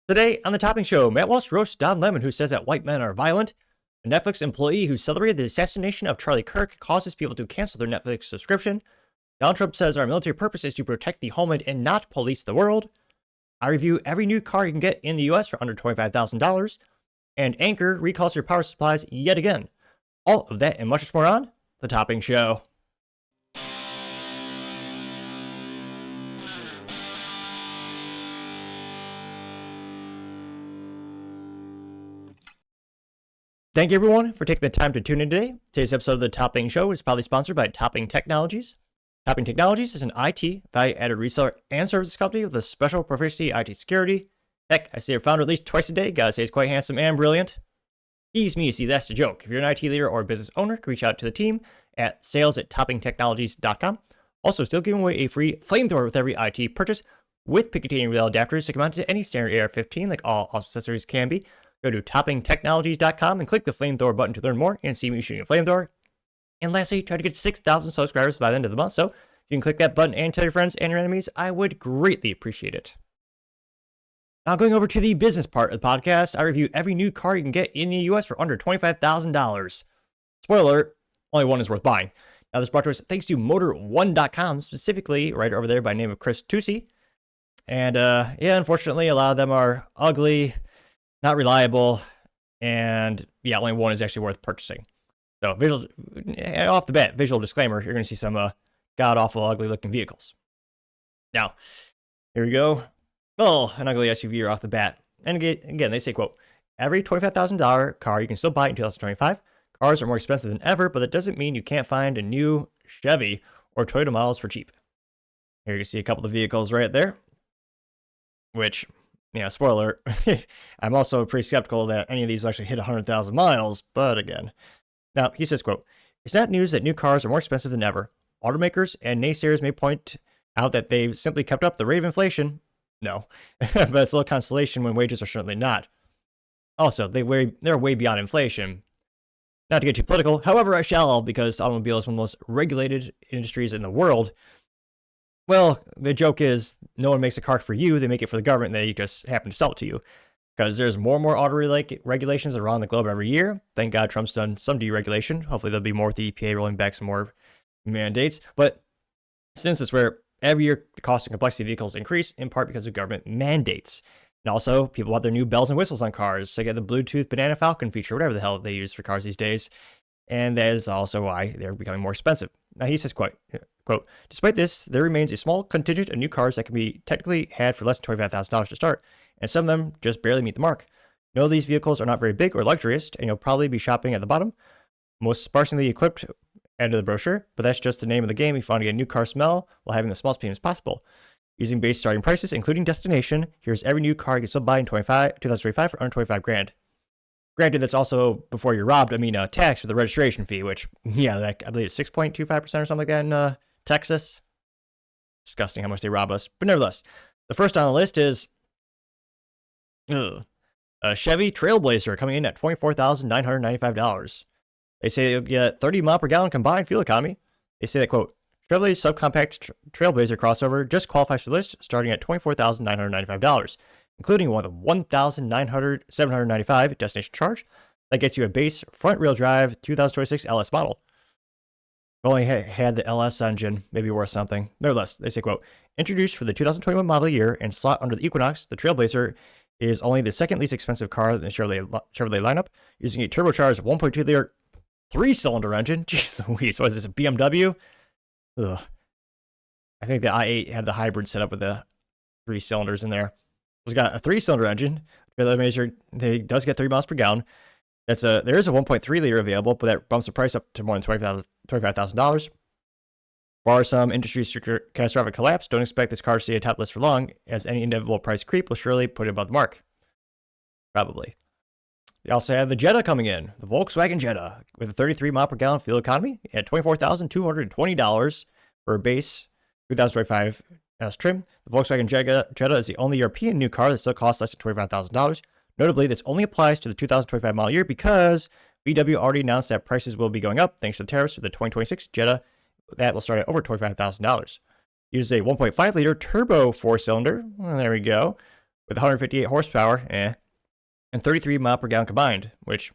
Today on the Topping Show, Matt Walsh roasts Don Lemon, who says that white men are violent. A Netflix employee who celebrated the assassination of Charlie Kirk causes people to cancel their Netflix subscription. Donald Trump says our military purpose is to protect the homeland and not police the world. I review every new car you can get in the US for under $25,000. And Anker recalls your power supplies yet again. All of that and much more on the Topping Show. Thank you, everyone, for taking the time to tune in today. Today's episode of the Topping Show is proudly sponsored by Topping Technologies. Topping Technologies is an IT value-added reseller and services company with a special proficiency in IT security. Heck, I see their founder at least twice a day. Gotta say he's quite handsome and brilliant. Ease me, see, that's the joke. If you're an IT leader or a business owner, reach out to the team at sales@toppingtechnologies.com. Also, still giving away a free flamethrower with every IT purchase with Picatinny rail adapters to come out to any standard AR-15, like all accessories can be. Go to toppingtechnologies.com and click the flamethrower button to learn more and see me shooting a flamethrower. And lastly, try to get 6,000 subscribers by the end of the month. So if you can click that button and tell your friends and your enemies, I would greatly appreciate it. Now going over to the business part of the podcast, I review every new car you can get in the US for under $25,000. Spoiler alert, only one is worth buying. Now this brought to us thanks to Motor1.com, specifically right over there by the name of Chris Tucci. And yeah, unfortunately, a lot of them are ugly, not reliable, and yeah, only one is actually worth purchasing. So off the bat, visual disclaimer, you're going to see some god-awful, ugly-looking vehicles. Now, here we go. Oh, an ugly SUV off the bat. And again, they say, quote, every $25,000 car you can still buy in 2025. Cars are more expensive than ever, but that doesn't mean you can't find a new Chevy or Toyota models for cheap. Here you can see a couple of vehicles right there, which, yeah, spoiler, I'm also pretty skeptical that any of these will actually hit 100,000 miles, but again. Now, he says, quote, it's not news that new cars are more expensive than ever. Automakers and naysayers may point out that they've simply kept up the rate of inflation. No, but it's a little consolation when wages are certainly not. Also, they're way beyond inflation. Not to get too political, however, I shall, because automobile is one of the most regulated industries in the world. Well, the joke is no one makes a car for you, they make it for the government, and they just happen to sell it to you. Because there's more and more auto regulations around the globe every year. Thank God Trump's done some deregulation. Hopefully there'll be more with the EPA rolling back some more mandates. But since it's where every year the cost and complexity of vehicles increase, in part because of government mandates. And also, people want their new bells and whistles on cars. So they get the Bluetooth Banana Falcon feature, whatever the hell they use for cars these days. And that is also why they're becoming more expensive. Now he says, quote, despite this, there remains a small contingent of new cars that can be technically had for less than $25,000 to start, and some of them just barely meet the mark. No, these vehicles are not very big or luxurious, and you'll probably be shopping at the bottom, most sparsely equipped end of the brochure, but that's just the name of the game if you want to get a new car smell while having the smallest payment as possible. Using base starting prices, including destination, here's every new car you can still buy in 2025 for under 25 grand. Granted, that's also before you're robbed, tax for the registration fee, which, yeah, I believe it's 6.25% or something like that in Texas. Disgusting how much they rob us. But nevertheless, the first on the list is a Chevy Trailblazer coming in at $24,995. They say you'll get 30 mile per gallon combined fuel economy. They say that, quote, Chevrolet's subcompact Trailblazer crossover just qualifies for the list, starting at $24,995. Including one of the $1,795 destination charge that gets you a base front-wheel drive 2026 LS model. If only had the LS engine, maybe worth something. Nevertheless, they say, quote, introduced for the 2021 model year and slot under the Equinox, the Trailblazer is only the second least expensive car in the Chevrolet lineup, using a turbocharged 1.2-liter 3-cylinder engine. Jeez Louise, what is this, a BMW? Ugh. I think the i8 had the hybrid set up with the 3 cylinders in there. It's got a 3-cylinder engine. It does get 3 miles per gallon. There is a 1.3-liter available, but that bumps the price up to more than $25,000. Bar some industry catastrophic collapse, don't expect this car to stay atop list for long, as any inevitable price creep will surely put it above the mark. Probably. They also have the Jetta coming in, the Volkswagen Jetta, with a 33 mile per gallon fuel economy at $24,220 for a base 2025 trim. The Volkswagen Jetta is the only European new car that still costs less than $25,000. Notably, this only applies to the 2025 model year because VW already announced that prices will be going up thanks to the tariffs for the 2026 Jetta that will start at over $25,000. Uses a 1.5-liter turbo 4-cylinder. Well, there we go. with 158 horsepower, and 33 mile per gallon combined, which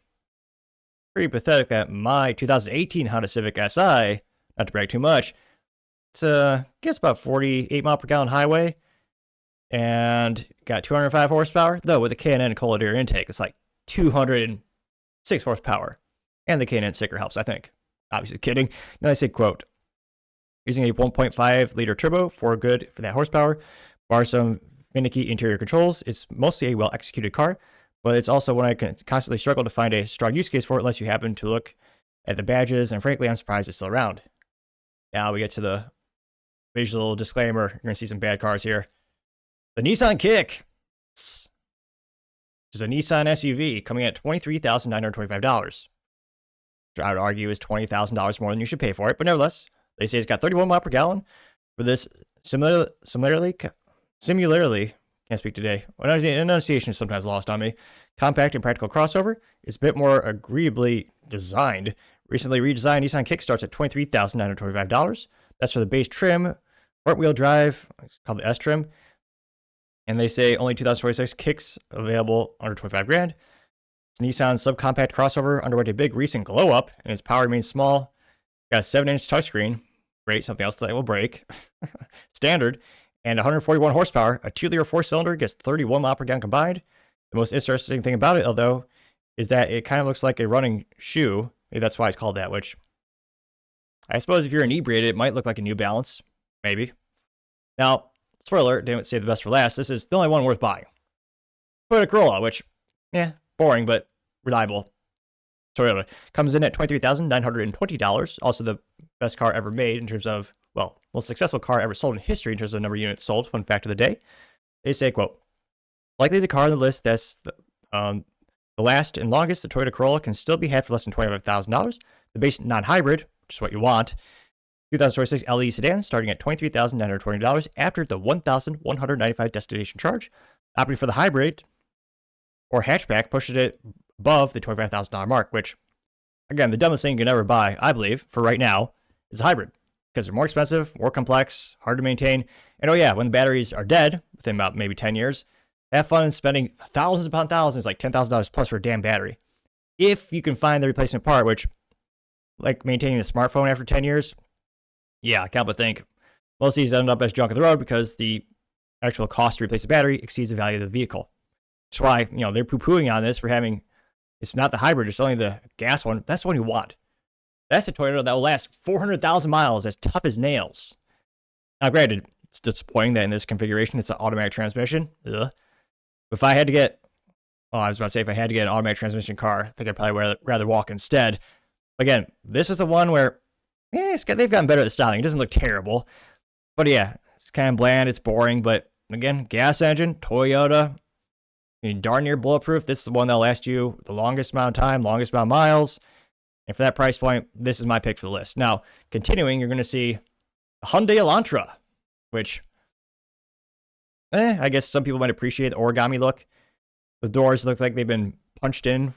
pretty pathetic that my 2018 Honda Civic Si, not to brag too much, gets about 48 mile per gallon highway and got 205 horsepower. Though with the K&N cold air intake, it's like 206 horsepower. And the K&N sticker helps, I think. Obviously kidding. Now I say, quote, using a 1.5 liter turbo for good for that horsepower, bar some finicky interior controls. It's mostly a well executed car, but it's also one I can constantly struggle to find a strong use case for unless you happen to look at the badges, and frankly, I'm surprised it's still around. Now we get to the visual disclaimer. You're going to see some bad cars here. The Nissan Kick, which is a Nissan SUV coming at $23,925. Which I would argue is $20,000 more than you should pay for it, but nevertheless, they say it's got 31 mile per gallon. For this similarly, can't speak today. Enunciation is sometimes lost on me. Compact and practical crossover. It's a bit more agreeably designed. Recently redesigned Nissan Kick starts at $23,925. That's for the base trim, front-wheel drive. It's called the S trim. And they say only 2026 Kicks available under 25 grand. It's Nissan's subcompact crossover underwent a big recent glow up, and its power remains small. Got a 7-inch touchscreen. Great, something else that will break. Standard. And 141 horsepower. A 2-liter 4-cylinder gets 31 mile per gallon combined. The most interesting thing about it, although, is that it kind of looks like a running shoe. Maybe that's why it's called that, which I suppose if you're inebriated, it might look like a New Balance. Maybe. Now, spoiler alert, didn't save the best for last. This is the only one worth buying. Toyota Corolla, which, boring, but reliable. Toyota comes in at $23,920. Also the best car ever made in terms of, well, most successful car ever sold in history in terms of the number of units sold. Fun fact of the day. They say, quote, likely the car on the list that's the last and longest, the Toyota Corolla can still be had for less than $25,000. The base non-hybrid, which is what you want, 2026 LE sedan starting at $23,920 after the $1,195 destination charge. Opting for the hybrid or hatchback pushes it above the $25,000 mark, which, again, the dumbest thing you can ever buy, I believe, for right now, is a hybrid. Because they're more expensive, more complex, hard to maintain. And oh yeah, when the batteries are dead, within about maybe 10 years, have fun spending thousands upon thousands, like $10,000 plus for a damn battery. If you can find the replacement part, which, like maintaining a smartphone after 10 years, yeah, I can't but think most of these end up as junk on the road because the actual cost to replace the battery exceeds the value of the vehicle. That's why, they're poo-pooing on this for having, it's not the hybrid, it's only the gas one. That's the one you want. That's a Toyota that will last 400,000 miles as tough as nails. Now, granted, it's disappointing that in this configuration, it's an automatic transmission. Ugh. If I had to get, if I had to get an automatic transmission car, I think I'd probably rather walk instead. Again, this is the one where, they've gotten better at the styling. It doesn't look terrible. But yeah, it's kind of bland, it's boring, but again, gas engine, Toyota, darn near bulletproof. This is the one that'll last you the longest amount of time, longest amount of miles. And for that price point, this is my pick for the list. Now, continuing, you're going to see Hyundai Elantra, which, I guess some people might appreciate the origami look. The doors look like they've been punched in.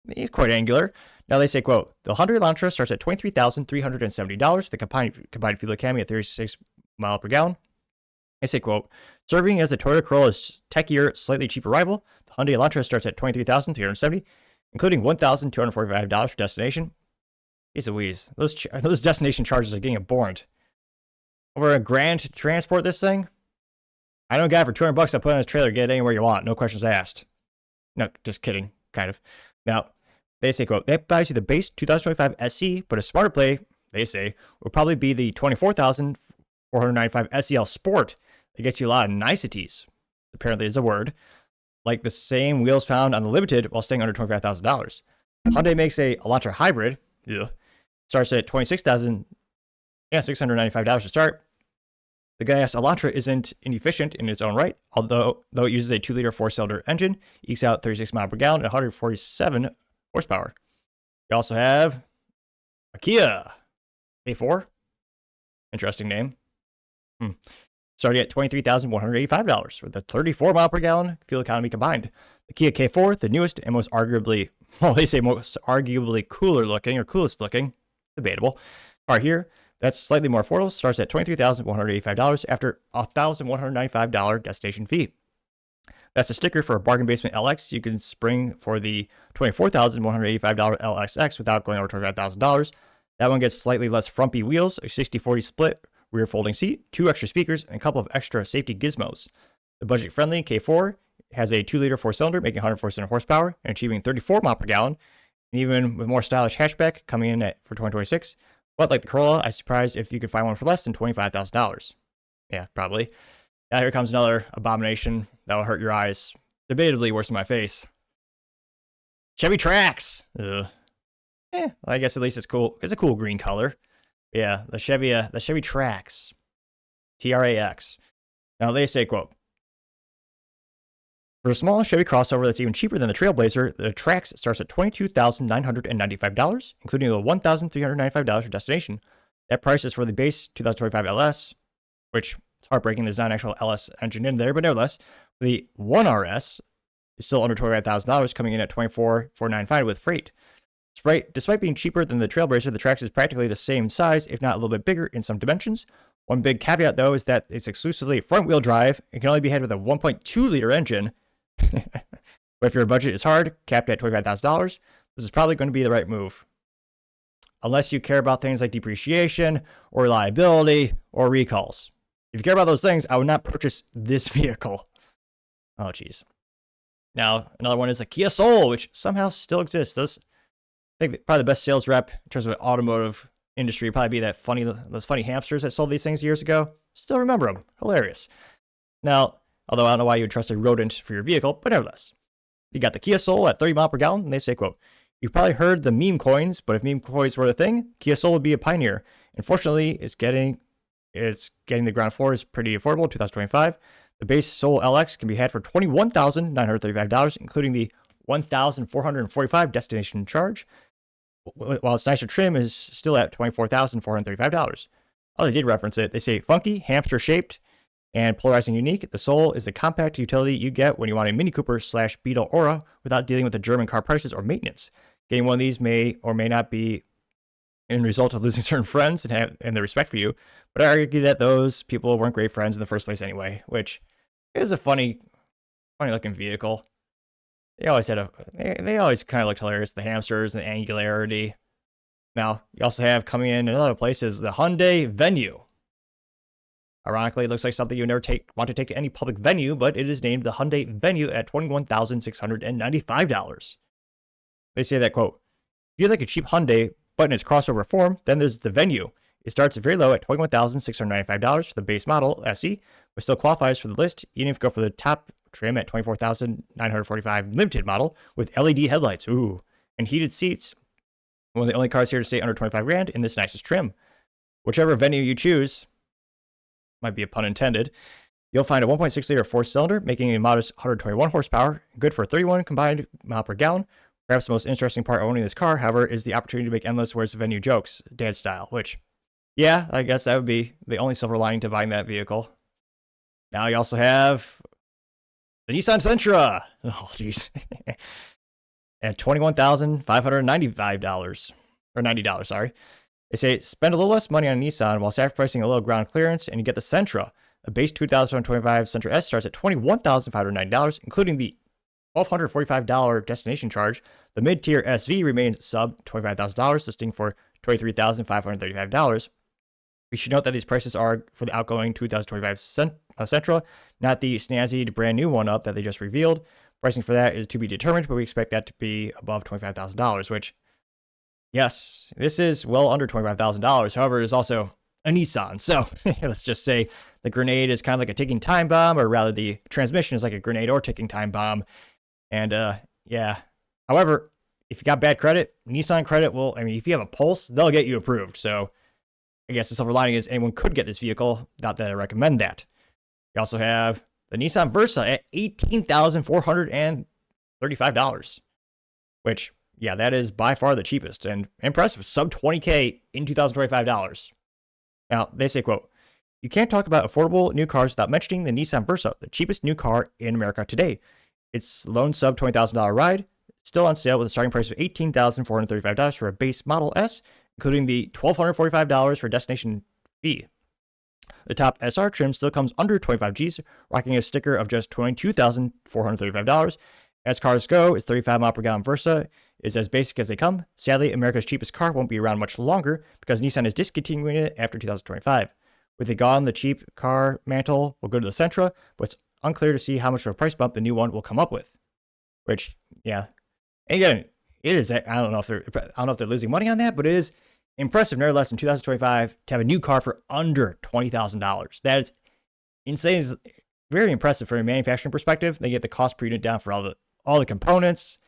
It's quite angular. Now they say, quote, the Hyundai Elantra starts at $23,370. The combined fuel economy at 36 mile per gallon. They say, quote, serving as the Toyota Corolla's techier, slightly cheaper rival, the Hyundai Elantra starts at $23,370. Including $1,245 for destination. Jeez Louise, those destination charges are getting abhorrent. Over $1,000 to transport this thing? I know a guy for $200 I put on his trailer, get it anywhere you want, no questions asked. No, just kidding, kind of. Now, they say, quote, that buys you the base 2025 SC, but a smarter play, they say, will probably be the $24,495 SEL Sport that gets you a lot of niceties. Apparently is a word. Like the same wheels found on the Limited while staying under $25,000. Hyundai makes a Elantra hybrid. Starts at $26,695 to start. The gas Elantra isn't inefficient in its own right, although it uses a 2-liter 4-cylinder engine, ekes out 36 miles per gallon and 147 horsepower. We also have a Kia A4. Interesting name. Starting at $23,185 with a 34 mile per gallon fuel economy combined. The Kia K4, the newest and most arguably, cooler looking or coolest looking, debatable, car here. That's slightly more affordable. Starts at $23,185 after a $1,195 destination fee. That's a sticker for a bargain basement LX you can spring for the $24,185 LXX without going over $25,000. That one gets slightly less frumpy wheels, a 60-40 split, rear folding seat, 2 extra speakers, and a couple of extra safety gizmos. The budget-friendly K4 has a 2-liter 4-cylinder, making 104 horsepower and achieving 34 miles per gallon. And even with more stylish hatchback coming in for 2026. But like the Corolla, I'm surprised if you could find one for less than $25,000. Yeah, probably. Now here comes another abomination that will hurt your eyes. Debatably worse than my face. Chevy Trax. Ugh. Well, I guess at least it's cool. It's a cool green color. Yeah, the Chevy Trax. TRAX. Now they say, quote, for a small Chevy crossover that's even cheaper than the Trailblazer, the Trax starts at $22,995, including a $1,395 for destination. That price is for the base 2025 LS, which it's heartbreaking. There's not an actual LS engine in there, but nevertheless, the 1RS is still under $25,000, coming in at $24,495 with freight. Despite being cheaper than the Trailblazer, the Trax is practically the same size, if not a little bit bigger in some dimensions. One big caveat, though, is that it's exclusively front-wheel drive and can only be had with a 1.2-liter engine. But if your budget is hard, capped at $25,000, this is probably going to be the right move. Unless you care about things like depreciation or reliability or recalls. If you care about those things, I would not purchase this vehicle. Oh, jeez. Now, another one is a Kia Soul, which somehow still exists. Those, I think probably the best sales rep in terms of automotive industry would probably be those funny hamsters that sold these things years ago. Still remember them. Hilarious. Now, although I don't know why you would trust a rodent for your vehicle, but nevertheless. You got the Kia Soul at 30 miles per gallon, and they say, quote, you've probably heard the meme coins, but if meme coins were a thing, Kia Soul would be a pioneer. Unfortunately, it's getting the ground floor is pretty affordable, 2025. The base Soul LX can be had for $21,935, including the $1,445 destination charge, while its nicer trim is still at $24,435. Oh, they did reference it. They say funky, hamster-shaped, and polarizing unique. The Soul is the compact utility you get when you want a Mini Cooper / Beetle Aura without dealing with the German car prices or maintenance. Getting one of these may or may not be in result of losing certain friends and their respect for you, but I argue that those people weren't great friends in the first place anyway, which is a funny looking vehicle. They always kind of looked hilarious, the hamsters and the angularity. Now, you also have coming in other places the Hyundai Venue. Ironically, it looks like something you would never want to take to any public venue, but it is named the Hyundai Venue at $21,695. They say that, quote, if you like a cheap Hyundai, but in its crossover form, then there's the Venue. It starts very low at $21,695 for the base model, SE, but still qualifies for the list, even if you go for the top trim at $24,945 limited model with LED headlights, and heated seats. One of the only cars here to stay under $25,000 in this nicest trim. Whichever Venue you choose, might be a pun intended, you'll find a 1.6-liter 4-cylinder, making a modest 121 horsepower, good for 31 combined mile per gallon. Perhaps the most interesting part of owning this car, however, is the opportunity to make endless Where's the Venue jokes, dad style, which, yeah, I guess that would be the only silver lining to buying that vehicle. Now you also have the Nissan Sentra. Oh, jeez. At $21,595, or $90, sorry. They say spend a little less money on Nissan while sacrificing a little ground clearance, and you get the Sentra. A base 2025 Sentra S starts at $21,590, including the $1,245 destination charge. The mid-tier SV remains sub $25,000, listing for $23,535. We should note that these prices are for the outgoing 2025 Sentra, not the snazzy brand new one up that they just revealed. Pricing for that is to be determined, but we expect that to be above $25,000, which, yes, this is well under $25,000. However, it is also a Nissan. So let's just say the grenade is kind of like a ticking time bomb, or rather the transmission is like a grenade or ticking time bomb. And yeah. However, if you got bad credit, Nissan credit will, if you have a Pulse, they'll get you approved. So I guess the silver lining is anyone could get this vehicle. Not that I recommend that. You also have the Nissan Versa at $18,435, which, yeah, that is by far the cheapest and impressive. Sub $20K in $2025. Now, they say, quote, you can't talk about affordable new cars without mentioning the Nissan Versa, the cheapest new car in America today. Its lone sub $20,000 ride, still on sale with a starting price of $18,435 for a base Model S, including the $1,245 for destination fee. The top SR trim still comes under 25 G's, rocking a sticker of just $22,435. As cars go, its 35 mile per gallon Versa is as basic as they come. Sadly, America's cheapest car won't be around much longer because Nissan is discontinuing it after 2025. With it gone, the cheap car mantle will go to the Sentra, but it's unclear to see how much of a price bump the new one will come up with. Which, yeah, and again, it is. I don't know if they're losing money on that, but it is impressive, nevertheless, in 2025 to have a new car for under $20,000. That is insane. It's very impressive from a manufacturing perspective. They get the cost per unit down for all the components.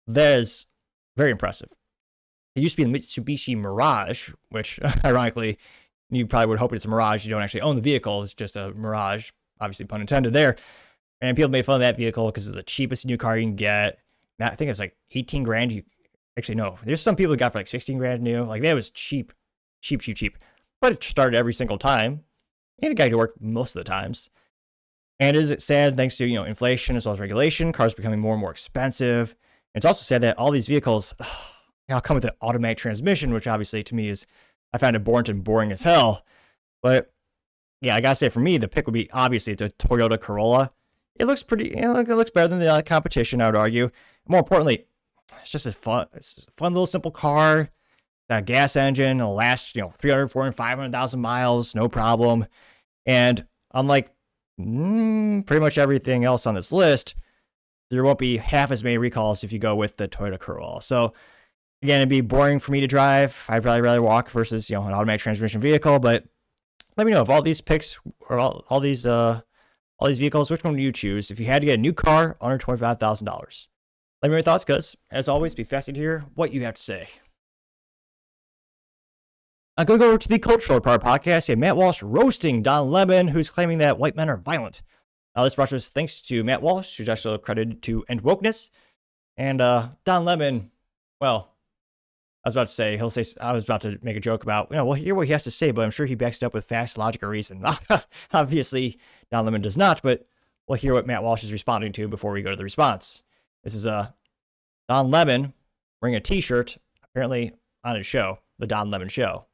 That is very impressive. It used to be the Mitsubishi Mirage, which ironically, you probably would hope it's a Mirage. You don't actually own the vehicle. It's just a Mirage, obviously pun intended there. And people made fun of that vehicle because it's the cheapest new car you can get. Now, I think it's like 18 grand. Actually, no. There's some people who got for like 16 grand new. Like, that was cheap. But it started every single time. And it got to work most of the times. And is it sad, thanks to, inflation as well as regulation, cars becoming more and more expensive. And it's also sad that all these vehicles come with an automatic transmission, which obviously to me is, I find it boring as hell. But yeah, I gotta say, for me, the pick would be obviously the Toyota Corolla. It looks pretty, it looks better than the competition, I would argue. More importantly, it's just it's a fun little simple car. That gas engine will last, 300, 400, 500,000 miles, no problem. And unlike pretty much everything else on this list, there won't be half as many recalls if you go with the Toyota Corolla. So again, it'd be boring for me to drive. I'd probably rather walk versus, an automatic transmission vehicle. But let me know if all these picks or all these vehicles, which one do you choose if you had to get a new car under $25,000? Let me know your thoughts, because as always, be fascinated to hear what you have to say. I'm going to go over to the cultural part of our podcast. Yeah, Matt Walsh roasting Don Lemon, who's claiming that white men are violent. This brought us thanks to Matt Walsh, who's actually credited to End Wokeness. And Don Lemon, well, I was about to make a joke about, we'll hear what he has to say, but I'm sure he backs it up with facts, logic, or reason. Obviously, Don Lemon does not, but we'll hear what Matt Walsh is responding to before we go to the response. This is Don Lemon wearing a t-shirt, apparently on his show, The Don Lemon Show.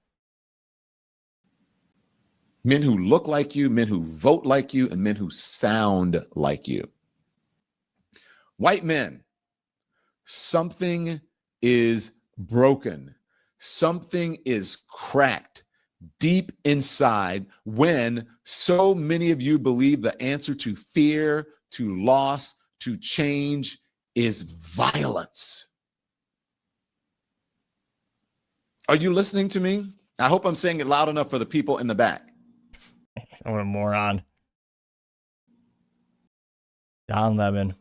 Men who look like you, men who vote like you, and men who sound like you. White men, something is broken. Something is cracked deep inside when so many of you believe the answer to fear, to loss, to change is violence. Are you listening to me? I hope I'm saying it loud enough for the people in the back. What a moron. Don Lemon.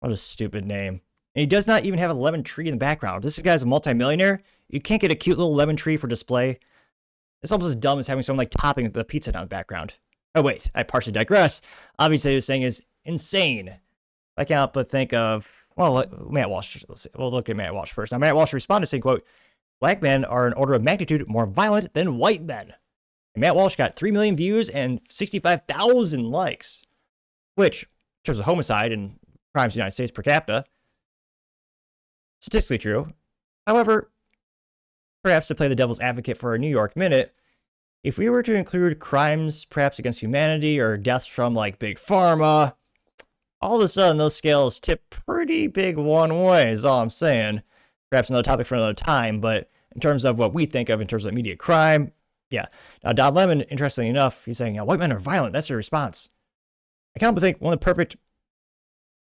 What a stupid name. And he does not even have a lemon tree in the background. This guy's a multimillionaire. You can't get a cute little lemon tree for display. It's almost as dumb as having someone like topping the pizza down the background. Oh, wait, I partially digress. Obviously, what he was saying is insane. I can't help but think of, Matt Walsh. We'll look at Matt Walsh first. Now, Matt Walsh responded saying, quote, "Black men are an order of magnitude more violent than white men." And Matt Walsh got 3 million views and 65,000 likes, which, in terms of homicide and crimes in the United States per capita, statistically true. However, perhaps to play the devil's advocate for a New York minute, if we were to include crimes perhaps against humanity or deaths from like big pharma, all of a sudden those scales tip pretty big one way is all I'm saying. Perhaps another topic for another time, but in terms of what we think of in terms of immediate crime, yeah. Now, Don Lemon, interestingly enough, he's saying, white men are violent. That's their response. I can't but think one of the perfect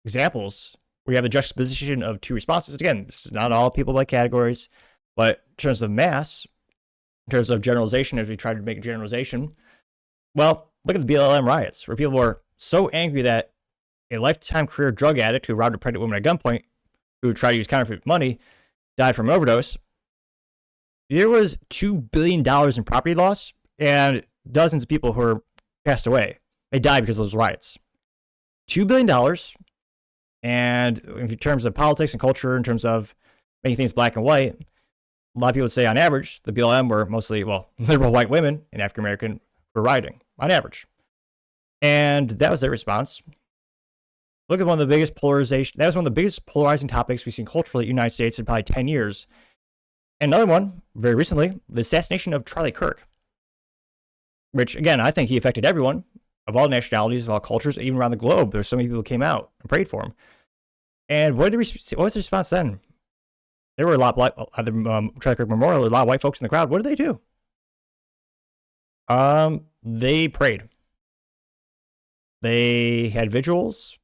examples where you have the juxtaposition of two responses. Again, this is not all people by categories, but in terms of mass, in terms of generalization, as we try to make a generalization, well, look at the BLM riots, where people were so angry that a lifetime career drug addict who robbed a pregnant woman at gunpoint, who tried to use counterfeit money, died from an overdose. There was $2 billion in property loss and dozens of people who were passed away. They died because of those riots. $2 billion. And in terms of politics and culture, in terms of making things black and white, a lot of people would say on average, the BLM were mostly, liberal white women and African American were rioting on average. And that was their response. Look at one of the biggest polarization. That was one of the biggest polarizing topics we've seen culturally in the United States in probably 10 years. And another one, very recently, the assassination of Charlie Kirk. which again, I think he affected everyone of all nationalities, of all cultures, even around the globe. There's so many people who came out and prayed for him. And what was the response then? There were a lot at the Charlie Kirk Memorial, a lot of white folks in the crowd. What did they do? They prayed. They had vigils.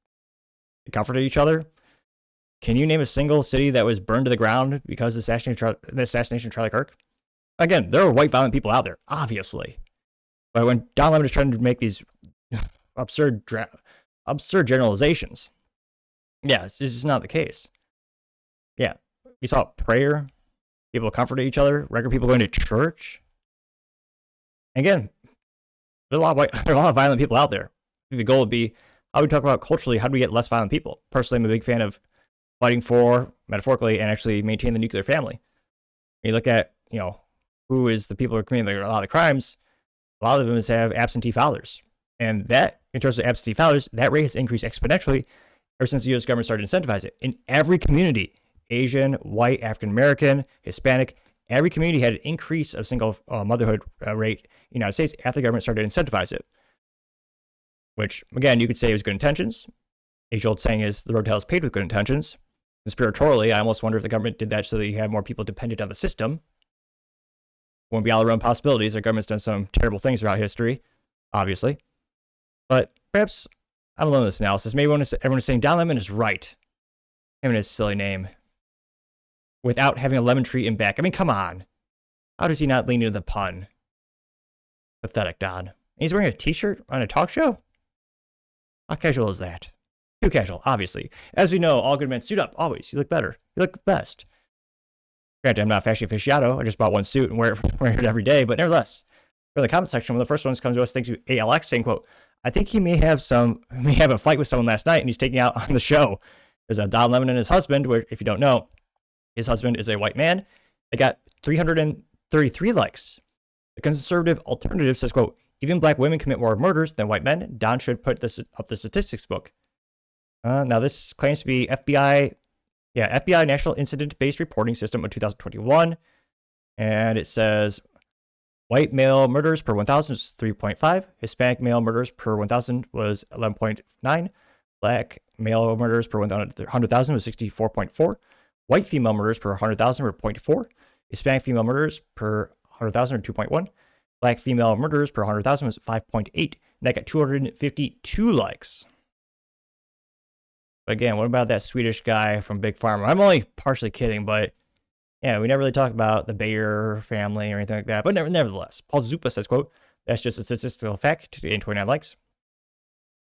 They comforted each other. Can you name a single city that was burned to the ground because of the assassination of Charlie Kirk? Again, there are white violent people out there, obviously. But when Don Lemon is trying to make these absurd generalizations, yeah, this is not the case. Yeah, we saw prayer, people comforted each other, regular people going to church. Again, there are a lot of violent people out there. I think the goal would be, how do we talk about culturally, how do we get less violent people? Personally, I'm a big fan of fighting for, metaphorically, and actually maintain the nuclear family. When you look at, who is the people who are committing a lot of the crimes, a lot of them have absentee fathers. And that, in terms of absentee fathers, that rate has increased exponentially ever since the U.S. government started to incentivize it. In every community, Asian, white, African-American, Hispanic, every community had an increase of single motherhood rate in the United States after the government started to incentivize it. Which, again, you could say it was good intentions. Age-old saying is, the road to hell is paved with good intentions. Conspiratorially, I almost wonder if the government did that so that you have more people dependent on the system. Won't be all around possibilities. Our government's done some terrible things throughout history, obviously. But perhaps I'm alone in this analysis. Maybe everyone is saying Don Lemon is right. Him and his silly name. Without having a lemon tree in back. I mean, come on. How does he not lean into the pun? Pathetic, Don. And he's wearing a t-shirt on a talk show? How casual is that? Too casual, obviously. As we know, all good men suit up, always. You look better. You look the best. Granted, I'm not a fashion aficionado. I just bought one suit and wear it every day, but nevertheless. For the comment section, one of the first ones comes to us, thanks to ALX, saying, quote, I think he may have a fight with someone last night and he's taking out on the show. There's a Don Lemon and his husband, where, if you don't know, his husband is a white man. They got 333 likes. The conservative alternative says, quote, even black women commit more murders than white men. Don should put this up the statistics book. Now, this claims to be FBI National Incident-Based Reporting System of 2021. And it says white male murders per 1,000 was 3.5. Hispanic male murders per 1,000 was 11.9. Black male murders per 100,000 was 64.4. White female murders per 100,000 were 0.4. Hispanic female murders per 100,000 were 2.1. Black female murders per 100,000 was 5.8. And that got 252 likes. But again, what about that Swedish guy from Big Pharma? I'm only partially kidding, but yeah, we never really talk about the Bayer family or anything like that. But nevertheless, Paul Zupa says, quote, that's just a statistical fact, getting 29 likes.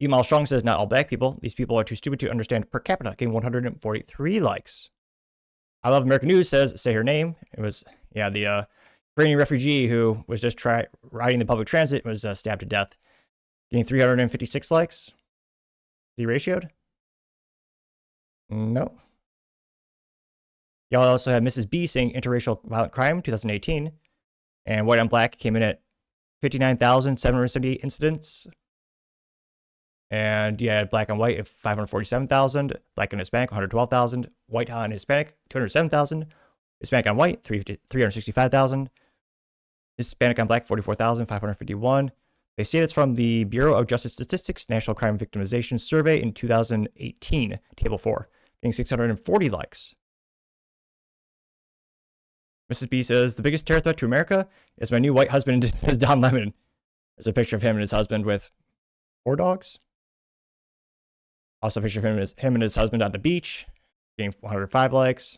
Emal Strong says, not all black people. These people are too stupid to understand per capita, getting 143 likes. I Love American News says, say her name. It was, the Ukrainian refugee who was just riding the public transit was stabbed to death, getting 356 likes. Is he ratioed? No. Y'all also have Mrs. B saying interracial violent crime 2018. And white on black came in at 59,778 incidents. And black on white at 547,000. Black on Hispanic, 112,000. White on Hispanic, 207,000. Hispanic on white, 365,000. Hispanic on black, 44,551. They say it's from the Bureau of Justice Statistics National Crime Victimization Survey in 2018, Table 4, getting 640 likes. Mrs. B says, the biggest terror threat to America is my new white husband, is Don Lemon. There's a picture of him and his husband with 4 dogs. Also a picture of him and his husband on the beach, getting 105 likes.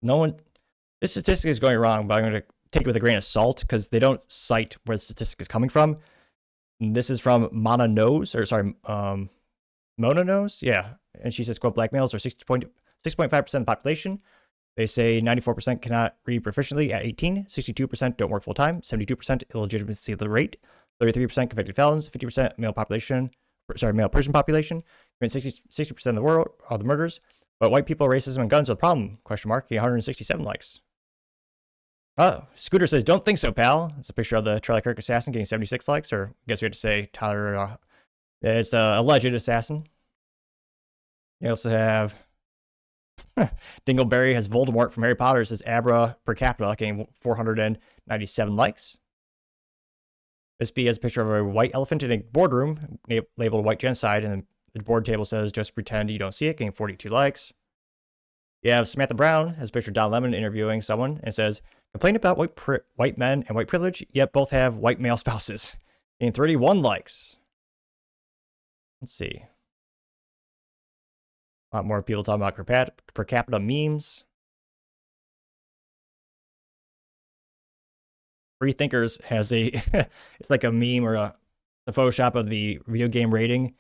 This statistic is going wrong, but I'm going to take it with a grain of salt because they don't cite where the statistic is coming from. And this is from Mona Knows. Yeah. And she says, quote, black males are 6.5% of the population. They say 94% cannot read proficiently at 18, 62% don't work full time, 72% illegitimacy of the rate, 33% convicted felons, 50% male prison population, commit 60% of the world of the murders. But white people, racism, and guns are the problem? Question mark. 167 likes. Oh, Scooter says, don't think so, pal. It's a picture of the Charlie Kirk assassin getting 76 likes, or I guess we have to say Tyler. It's a alleged assassin. You also have Dingleberry has Voldemort from Harry Potter, says Abra per capita, getting 497 likes. This B has a picture of a white elephant in a boardroom labeled white genocide, and the board table says just pretend you don't see it, getting 42 likes. You have Samantha Brown has a picture of Don Lemon interviewing someone and says, complain about white men and white privilege, yet both have white male spouses, getting 31 likes. Let's see. A lot more people talking about per capita memes. Free Thinkers has a, it's like a meme or a Photoshop of the video game rating.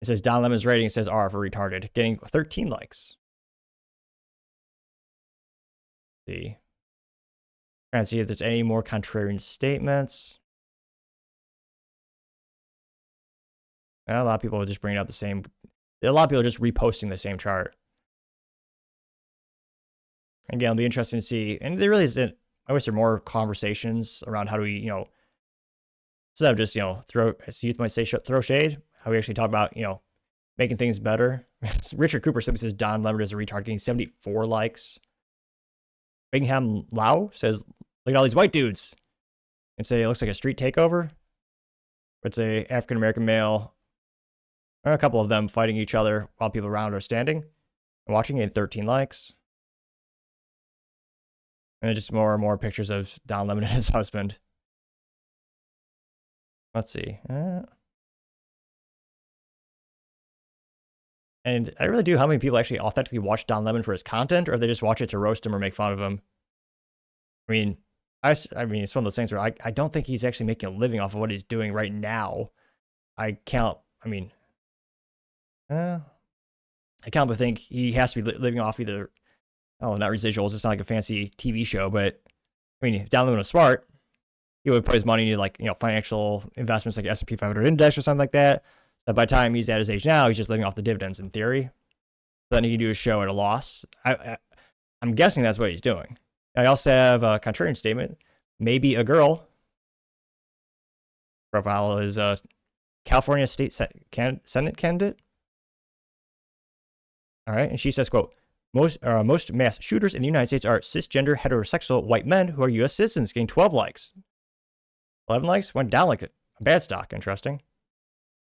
It says Don Lemon's rating, it says R for retarded, getting 13 likes. Let's see. Trying to see if there's any more contrarian statements. And a lot of people are just bringing up the same. A lot of people are just reposting the same chart. Again, it'll be interesting to see. And there really isn't. I wish there were more conversations around how do we, instead of just, throw, as youth might say, throw shade, how we actually talk about, making things better. Richard Cooper simply says Don Lemon is a retard, getting 74 likes. Bingham Lau says, look at all these white dudes. And say it looks like a street takeover. It's a African American male. A couple of them fighting each other while people around are standing and watching it. 13 likes. And then just more and more pictures of Don Lemon and his husband. Let's see. And I really do. How many people actually authentically watch Don Lemon for his content, or they just watch it to roast him or make fun of him? I mean, it's one of those things where I don't think he's actually making a living off of what he's doing right now. I can't but think he has to be living off either, not residuals. It's not like a fancy TV show, but if Don Lemon was smart, he would put his money into financial investments like S&P 500 index or something like that. So by the time he's at his age now, he's just living off the dividends in theory. Then he can do a show at a loss. I'm guessing that's what he's doing. I also have a contrarian statement. Maybe a girl. Profile is a California state Senate candidate. All right, and she says, quote, most mass shooters in the United States are cisgender, heterosexual white men who are U.S. citizens, getting 12 likes. 11 likes? Went down like a bad stock. Interesting.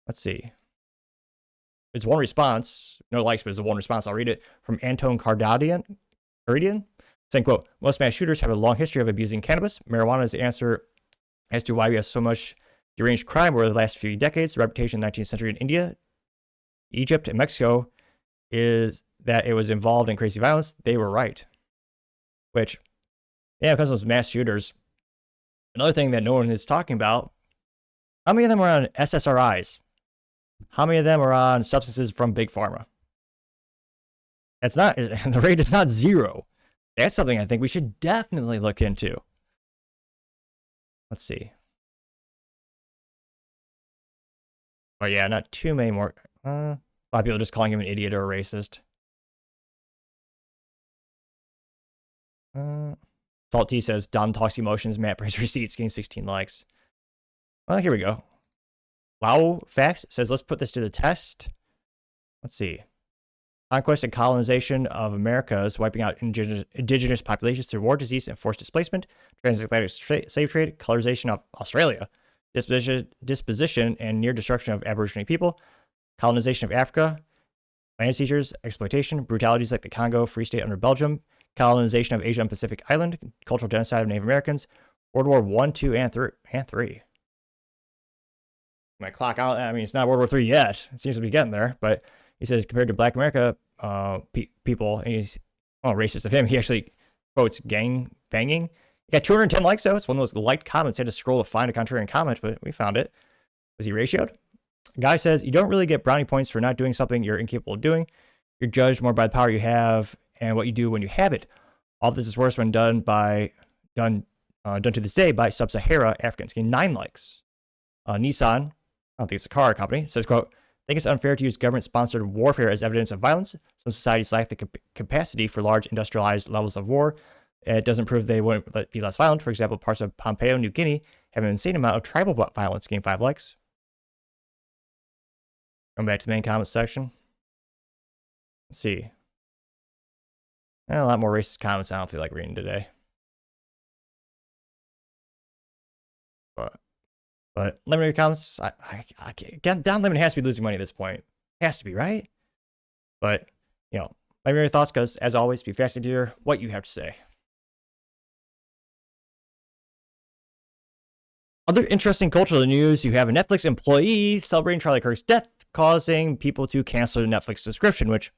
Let's see. It's one response. No likes, but it's one response. I'll read it from Anton Caridian, saying, quote, most mass shooters have a long history of abusing cannabis. Marijuana is the answer as to why we have so much deranged crime over the last few decades. The reputation in the 19th century in India, Egypt, and Mexico is that it was involved in crazy violence. They were right. Which, because of those mass shooters, another thing that no one is talking about, how many of them are on SSRIs? How many of them are on substances from Big Pharma? The rate is not zero. That's something I think we should definitely look into. Let's see. Oh yeah, not too many more. A lot of people just calling him an idiot or a racist. Salt T says, Dom talks emotions, Matt brings receipts, getting 16 likes. Well, here we go. Wow Facts says, let's put this to the test. Let's see. Conquest and colonization of Americas, wiping out indigenous populations through war, disease, and forced displacement. Transatlantic slave trade, colorization of Australia. Disposition and near destruction of Aboriginal people. Colonization of Africa. Land seizures, exploitation, brutalities like the Congo Free State under Belgium. Colonization of Asia and Pacific Island. Cultural genocide of Native Americans. World War I, II, and III. My clock out. It's not World War III yet. It seems to be getting there. But he says, compared to Black America people, and he's racist of him. He actually quotes gang banging. He got 210 likes, though. It's one of those liked comments. I had to scroll to find a contrarian comment, but we found it. Was he ratioed? Guy says, you don't really get brownie points for not doing something you're incapable of doing. You're judged more by the power you have and what you do when you have it. All this is worse when done to this day by sub-Sahara Africans. Getting 9 likes. Nissan, I don't think it's a car company, says, quote, I think it's unfair to use government-sponsored warfare as evidence of violence. Some societies lack the capacity for large industrialized levels of war. It doesn't prove they wouldn't be less violent. For example, parts of Pompeo, New Guinea, have an insane amount of tribal violence, getting 5 likes. Going back to the main comments section. Let's see. A lot more racist comments I don't feel like reading today. But But let me know your comments. I can't. Don Lemon has to be losing money at this point. Has to be, right? But, let me know your thoughts, because as always, be fascinated to hear what you have to say. Other interesting cultural news, you have a Netflix employee celebrating Charlie Kirk's death, causing people to cancel their Netflix subscription, which,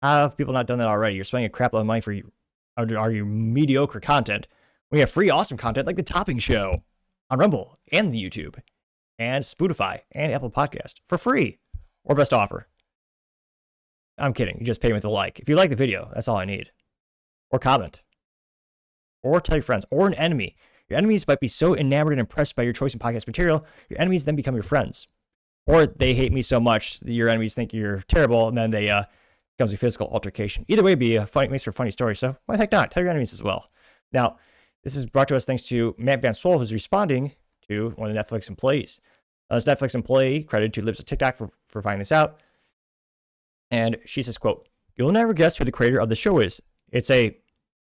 how have people not done that already? You're spending a crap load of money for your mediocre content. We have free awesome content like the Topping Show on Rumble and the YouTube and Spotify and Apple Podcast for free or best offer. I'm kidding. You just pay me with a like. If you like the video, that's all I need. Or comment. Or tell your friends. Or an enemy. Your enemies might be so enamored and impressed by your choice in podcast material, your enemies then become your friends. Or they hate me so much that your enemies think you're terrible, and then they becomes a physical altercation. Either way, makes for a funny story. So why the heck not? Tell your enemies as well. Now, this is brought to us thanks to Matt Van Swol, who's responding to one of the Netflix employees. This Netflix employee credited to Libs of TikTok for finding this out. And she says, quote, "You'll never guess who the creator of the show is.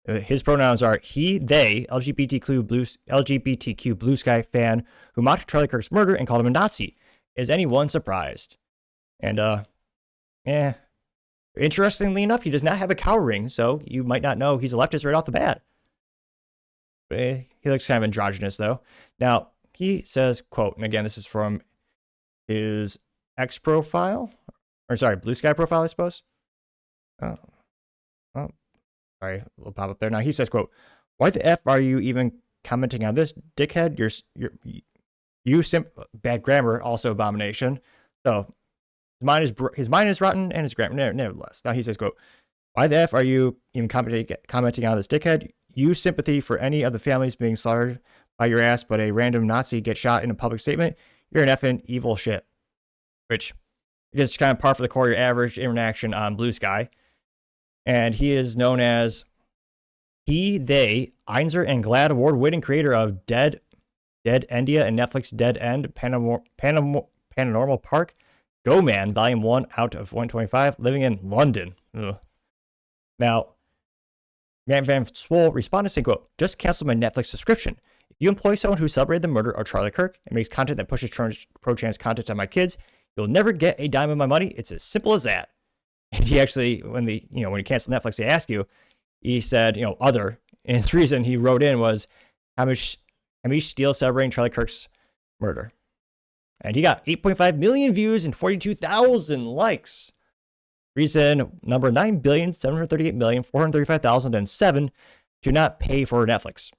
His pronouns are he, they, LGBTQ blue sky fan who mocked Charlie Kirk's murder and called him a Nazi. Is anyone surprised?" And, interestingly enough, he does not have a cow ring, so you might not know he's a leftist right off the bat. He looks kind of androgynous, though. Now, he says, quote, and again, this is from his X profile, Blue Sky profile, I suppose. Sorry, a little pop up there. Now he says, quote, "Why the F are you even commenting on this, dickhead? Bad grammar, also abomination." So his mind is rotten and his grammar, nevertheless. Now he says, quote, "Why the F are you even commenting on this, dickhead? You sympathy for any of the families being slaughtered by your ass, but a random Nazi gets shot in a public statement? You're an effing evil shit." Which is kind of par for the course, your average interaction on Blue Sky. And he is known as they, Einzer and Glad award-winning creator of Dead India and Netflix Dead End, Paranormal Park, Go Man, Volume 1 out of 125, living in London. Ugh. Now, Matt Van Swol responded saying, quote, "Just canceled my Netflix subscription. If you employ someone who celebrated the murder of Charlie Kirk and makes content that pushes pro-trans content on my kids, you'll never get a dime of my money. It's as simple as that." And he actually, when he canceled Netflix, they asked you, he said, other. And his reason he wrote in was, Hamish Steele celebrating Charlie Kirk's murder. And he got 8.5 million views and 42,000 likes. Reason number 9,738,435,007 do not pay for Netflix.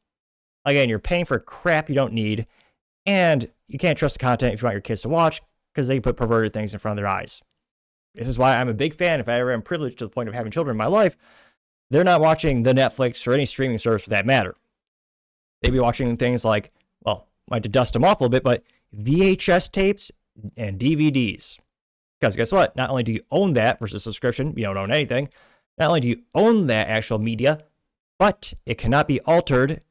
Again, you're paying for crap you don't need, and you can't trust the content if you want your kids to watch, because they put perverted things in front of their eyes. This is why I'm a big fan. If I ever am privileged to the point of having children in my life, they're not watching the Netflix or any streaming service for that matter. They'd be watching things like, well, might dust them off a little bit, but VHS tapes and DVDs. Because guess what? Not only do you own that versus subscription, you don't own anything. Not only do you own that actual media, but it cannot be altered,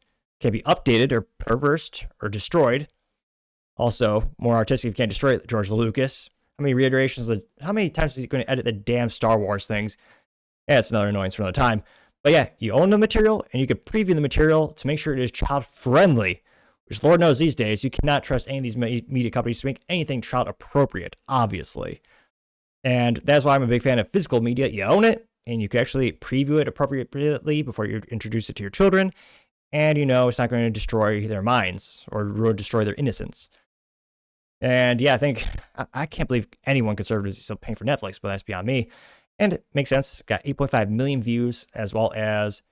can be updated or perversed or destroyed. Also, more artistic, you can't destroy it, George Lucas. How many times is he going to edit the damn Star Wars things? Yeah, it's another annoyance for another time. But yeah, you own the material, and you can preview the material to make sure it is child-friendly, which Lord knows these days, you cannot trust any of these media companies to make anything child-appropriate, obviously. And that's why I'm a big fan of physical media. You own it, and you can actually preview it appropriately before you introduce it to your children, and it's not going to destroy their minds or destroy their innocence. And yeah, I can't believe anyone conservative is still paying for Netflix, but that's beyond me. And it makes sense. Got 8.5 million views as well as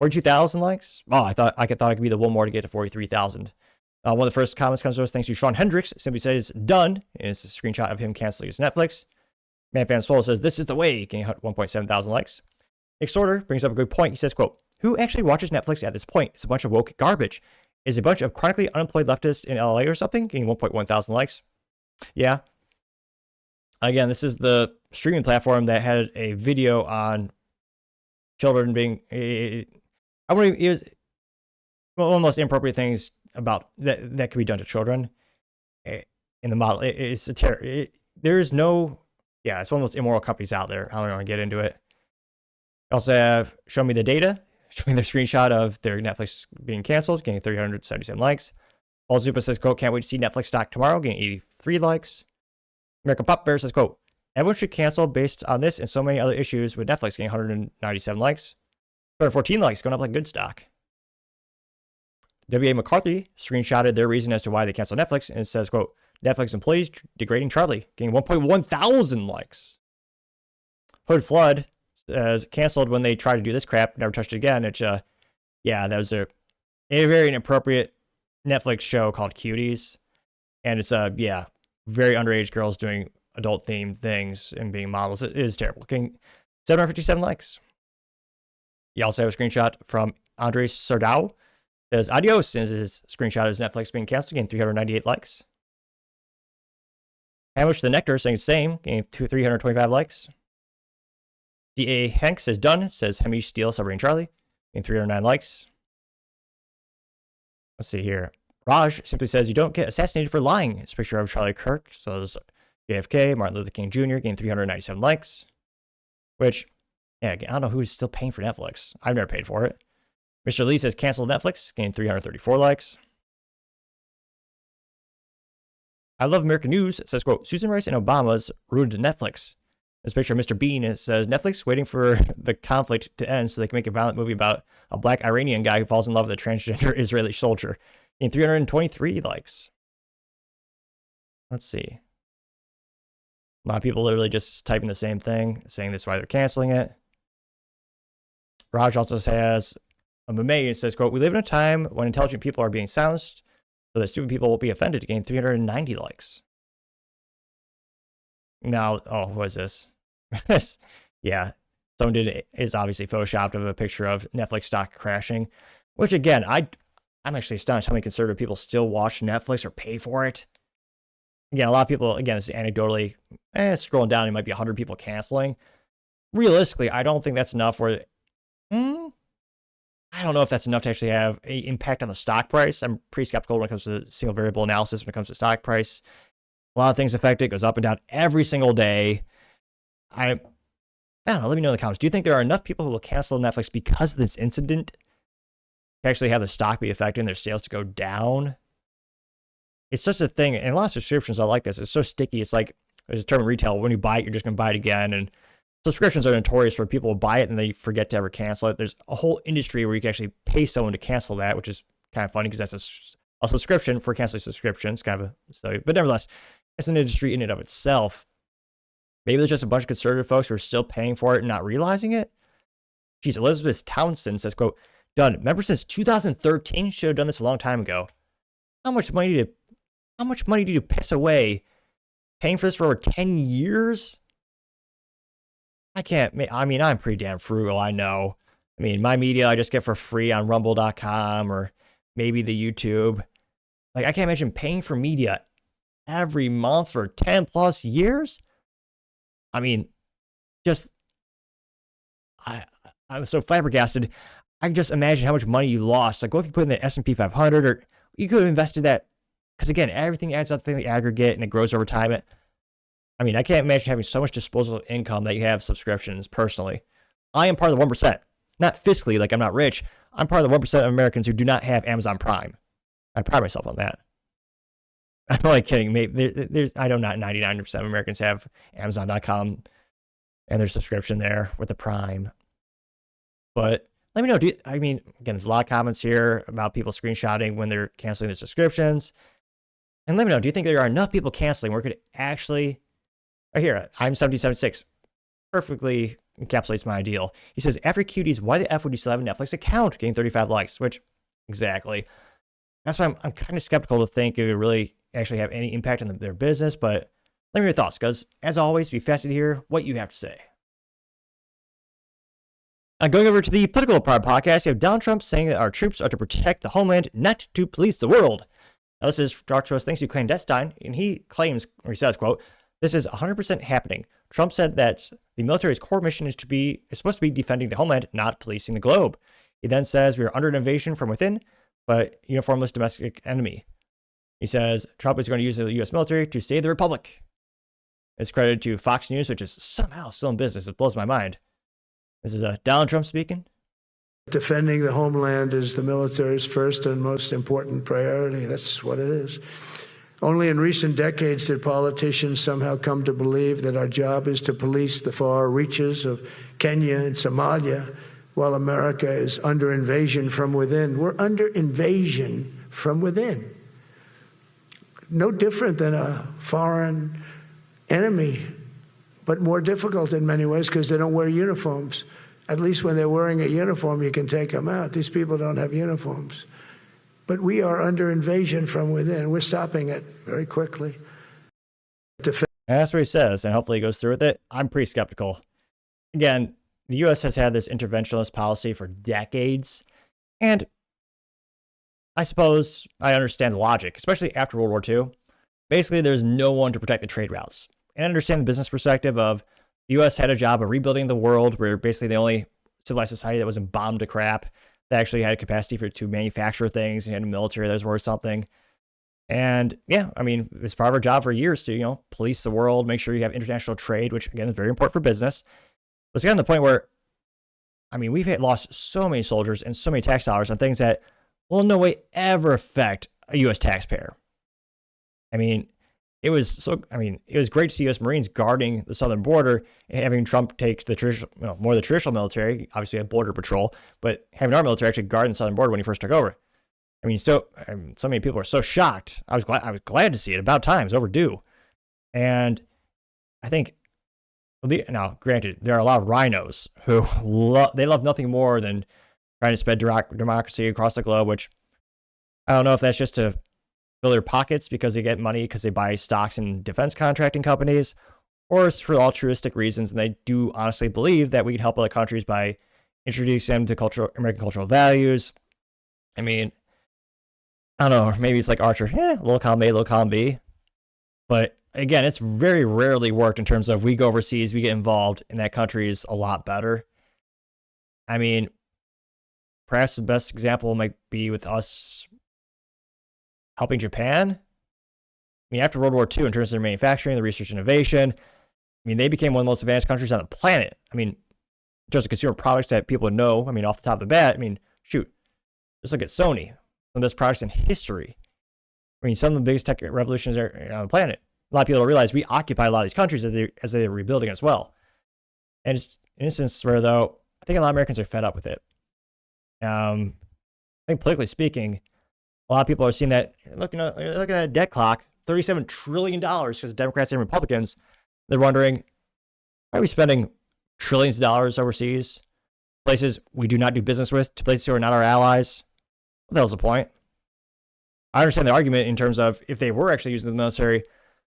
42,000 likes. Oh, I thought it could be the one more to get to 43,000. One of the first comments comes to us thanks to Sean Hendricks. Simply says, "Done." And it's a screenshot of him canceling his Netflix. Matt Van Swol says, "This is the way." Getting 1.7 thousand likes. Nick Sorter brings up a good point. He says, quote, "Who actually watches Netflix at this point? It's a bunch of woke garbage. Is a bunch of chronically unemployed leftists in LA or something?" Getting 1.1 thousand likes. Yeah. Again, this is the streaming platform that had a video on children being. It was one of the most inappropriate things about that could be done to children in the model. It's a terror. There's no. Yeah, it's one of those immoral companies out there. I don't want to get into it. Also have Show Me the Data. Showing their screenshot of their Netflix being canceled, getting 377 likes. Paul Zupa says, quote, can't wait to see Netflix stock tomorrow, getting 83 likes. American Pop Bear says, quote, everyone should cancel based on this and so many other issues with Netflix, getting 197 likes. 214 likes, going up like good stock. W.A. McCarthy screenshotted their reason as to why they canceled Netflix and says, quote, Netflix employees degrading Charlie, getting 1.1 thousand likes. Hood Flood says, canceled when they tried to do this crap, never touched it again. It's, yeah, that was a very inappropriate Netflix show called Cuties. And it's, yeah, very underage girls doing adult themed things and being models. It is terrible. Getting 757 likes. You also have a screenshot from Andre Sardau. Says adios, and his screenshot is Netflix being canceled, getting 398 likes. Hamish the Nectar saying the same, getting 325 likes. D.A. Hank says done, says Hemish Steele celebrating Charlie, getting 309 likes. Let's see here. Raj simply says you don't get assassinated for lying. It's a picture of Charlie Kirk. So there's JFK, Martin Luther King Jr. getting 397 likes. Which, yeah, I don't know who's still paying for Netflix. I've never paid for it. Mr. Lee says canceled Netflix, gained 334 likes. I Love American News says, quote, Susan Rice and Obama's ruined Netflix. This picture of Mr. Bean, it says Netflix waiting for the conflict to end so they can make a violent movie about a black Iranian guy who falls in love with a transgender Israeli soldier. Gained 323 likes. Let's see. A lot of people literally just typing the same thing, saying that's why they're canceling it. Raj also has a meme. It says, quote, we live in a time when intelligent people are being silenced so that stupid people will be offended, to gain 390 likes. Now, oh, what is this? Yeah, someone is obviously photoshopped of a picture of Netflix stock crashing, which again, I'm actually astonished how many conservative people still watch Netflix or pay for it. Again, a lot of people, again, it's anecdotally, scrolling down, it might be 100 people canceling. Realistically, I don't think that's enough where, I don't know if that's enough to actually have an impact on the stock price. I'm pretty skeptical when it comes to single variable analysis when it comes to stock price. A lot of things affect it. It goes up and down every single day. I don't know. Let me know in the comments. Do you think there are enough people who will cancel Netflix because of this incident to actually have the stock be affected and their sales to go down? It's such a thing. And a lot of subscriptions are like this. It's so sticky. It's like there's a term in retail. When you buy it, you're just going to buy it again. And subscriptions are notorious for people will buy it and they forget to ever cancel it. There's a whole industry where you can actually pay someone to cancel that, which is kind of funny because that's a subscription for canceling subscriptions. Kind of a study. But nevertheless, it's an industry in and of itself. Maybe there's just a bunch of conservative folks who are still paying for it and not realizing it. Geez, Elizabeth Townsend says, quote, done. Remember since 2013, should have done this a long time ago. How much money did you piss away paying for this for over 10 years? I'm pretty damn frugal, I know. I mean, my media I just get for free on rumble.com or maybe the YouTube. Like, I can't imagine paying for media every month for 10 plus years. I mean, just, I'm so flabbergasted. I can just imagine how much money you lost. Like, what if you put in the S&P 500, or you could have invested that, because again, everything adds up to the aggregate and it grows over time. I mean, I can't imagine having so much disposable income that you have subscriptions personally. I am part of the 1%. Not fiscally, like I'm not rich. I'm part of the 1% of Americans who do not have Amazon Prime. I pride myself on that. I'm only kidding. Maybe I know not 99% of Americans have Amazon.com and their subscription there with the Prime. But let me know. Again, there's a lot of comments here about people screenshotting when they're canceling their subscriptions. And let me know, do you think there are enough people canceling where it could actually... Right here, I'm 1776. Perfectly encapsulates my ideal. He says, after Cuties, why the F would you still have a Netflix account? Getting 35 likes, which, exactly. That's why I'm kind of skeptical to think it would really actually have any impact on their business, but let me know your thoughts, because as always, be fascinated to hear what you have to say. Going over to the political part podcast, you have Donald Trump saying that our troops are to protect the homeland, not to police the world. Now, this is talked to us thanks to clandestine, and he claims, or he says, quote, this is 100% happening. Trump said that the military's core mission is supposed to be defending the homeland, not policing the globe. He then says we are under an invasion from within, but uniformless domestic enemy. He says Trump is going to use the U.S. military to save the republic. It's credited to Fox News, which is somehow still in business. It blows my mind. This is Donald Trump speaking. Defending the homeland is the military's first and most important priority. That's what it is. Only in recent decades did politicians somehow come to believe that our job is to police the far reaches of Kenya and Somalia, while America is under invasion from within. We're under invasion from within. No different than a foreign enemy, but more difficult in many ways because they don't wear uniforms. At least when they're wearing a uniform, you can take them out. These people don't have uniforms. But we are under invasion from within. We're stopping it very quickly. And that's what he says, and hopefully he goes through with it. I'm pretty skeptical. Again, the U.S. has had this interventionist policy for decades, and I suppose I understand the logic, especially after World War II. Basically, there's no one to protect the trade routes. And I understand the business perspective of the U.S. had a job of rebuilding the world. We're basically the only civilized society that wasn't bombed to crap, that actually had a capacity to manufacture things, and had a military that was worth something. And yeah, I mean, it's part of our job for years to, police the world, make sure you have international trade, which again is very important for business. But it's gotten to the point where, I mean, we've lost so many soldiers and so many tax dollars on things that will in no way ever affect a U.S. taxpayer. I mean, it was great to see U.S. Marines guarding the southern border and having Trump take the traditional, more of the traditional military. Obviously, we had border patrol, but having our military actually guarding the southern border when he first took over. I mean, so many people are so shocked. I was glad to see it. About time. It's overdue. And I think, now, granted, there are a lot of rhinos who love nothing more than trying to spread democracy across the globe, which I don't know if that's just to fill their pockets because they get money because they buy stocks in defense contracting companies, or it's for altruistic reasons. And they do honestly believe that we can help other countries by introducing them to American cultural values. I mean, I don't know, maybe it's like Archer, little column A, little column B. But again, it's very rarely worked in terms of we go overseas, we get involved, and that country is a lot better. I mean, perhaps the best example might be with us helping Japan. I mean, after World War II, in terms of their manufacturing, the research and innovation, I mean, they became one of the most advanced countries on the planet. I mean, just consumer products that people know, I mean, off the top of the bat, I mean, shoot, just look at Sony, one of the best products in history. I mean, some of the biggest tech revolutions on the planet. A lot of people don't realize we occupy a lot of these countries as they're rebuilding as well. And it's an instance where, though, I think a lot of Americans are fed up with it. I think politically speaking, a lot of people are seeing that, looking at a debt clock, $37 trillion because Democrats and Republicans. They're wondering, why are we spending trillions of dollars overseas, places we do not do business with, to places who are not our allies? What the hell's the point? I understand the argument in terms of if they were actually using the military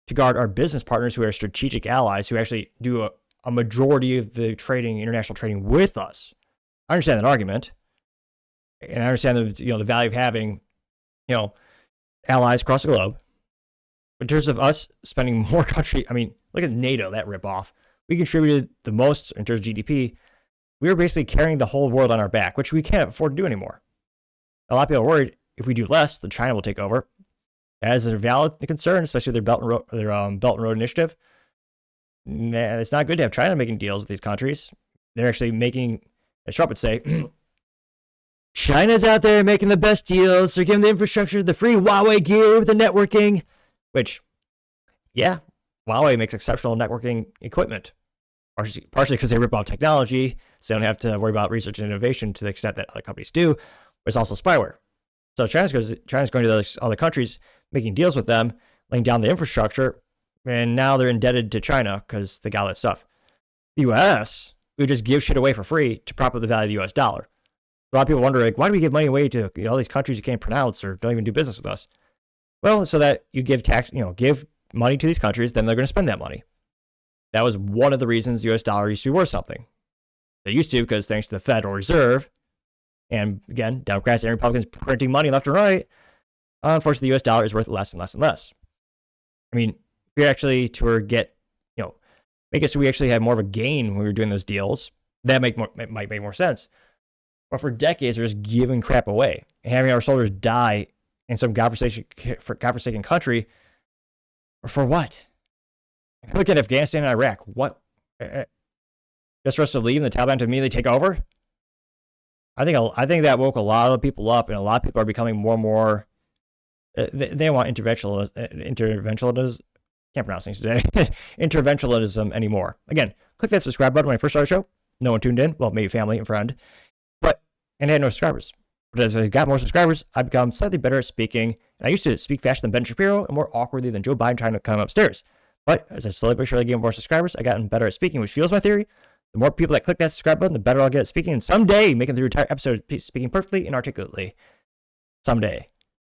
to guard our business partners who are strategic allies who actually do a majority of the international trading with us. I understand that argument. And I understand the value of having allies across the globe. But in terms of us spending more country, I mean, look at NATO, that ripoff. We contributed the most in terms of GDP. We were basically carrying the whole world on our back, which we can't afford to do anymore. A lot of people are worried if we do less, then China will take over. That is a valid concern, especially with their Belt and Road Initiative. It's not good to have China making deals with these countries. They're actually making, as Trump would say, China's out there making the best deals. They're giving the infrastructure, the free Huawei gear with the networking, which, yeah, Huawei makes exceptional networking equipment, partially because they rip off technology, so they don't have to worry about research and innovation to the extent that other companies do, but it's also spyware. So China's going to those other countries, making deals with them, laying down the infrastructure, and now they're indebted to China because they got all that stuff. The U.S., we just give shit away for free to prop up the value of the U.S. dollar. A lot of people wonder, like, why do we give money away to all these countries you can't pronounce or don't even do business with us? Well, so that you give give money to these countries, then they're going to spend that money. That was one of the reasons the U.S. dollar used to be worth something. They used to because thanks to the Federal Reserve, and again, Democrats and Republicans printing money left and right, unfortunately, the U.S. dollar is worth less and less and less. I mean, if we actually make it so we actually have more of a gain when we were doing those deals, that might make more sense. But for decades, they're just giving crap away and having our soldiers die in some godforsaken country. For what? Look at Afghanistan and Iraq. What? Just for us to leave and the Taliban to immediately take over? I think that woke a lot of people up, and a lot of people are becoming more and more. They want interventionalism. Can't pronounce things today. Interventionalism anymore. Again, click that subscribe button when I first started the show. No one tuned in. Well, maybe family and friend, and I had no subscribers. But as I got more subscribers, I've become slightly better at speaking. And I used to speak faster than Ben Shapiro and more awkwardly than Joe Biden trying to come upstairs. But as I slowly but surely gained more subscribers, I gotten better at speaking, which fuels my theory. The more people that click that subscribe button, the better I'll get at speaking. And someday, making the entire episode speaking perfectly and articulately. Someday.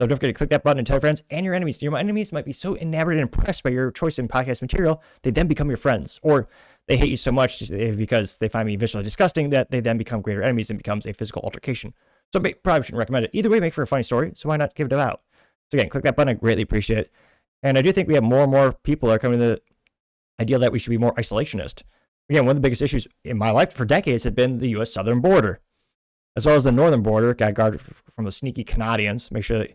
So don't forget to click that button and tell your friends and your enemies. Your enemies might be so enamored and impressed by your choice in podcast material, they then become your friends. Or they hate you so much because they find me visually disgusting that they then become greater enemies and becomes a physical altercation. So probably shouldn't recommend it. Either way, make for a funny story, so why not give it out? So again, click that button. I greatly appreciate it. And I do think we have more and more people are coming to the idea that we should be more isolationist. Again, one of the biggest issues in my life for decades had been the U.S. southern border, as well as the northern border. Got guarded from the sneaky Canadians. Make sure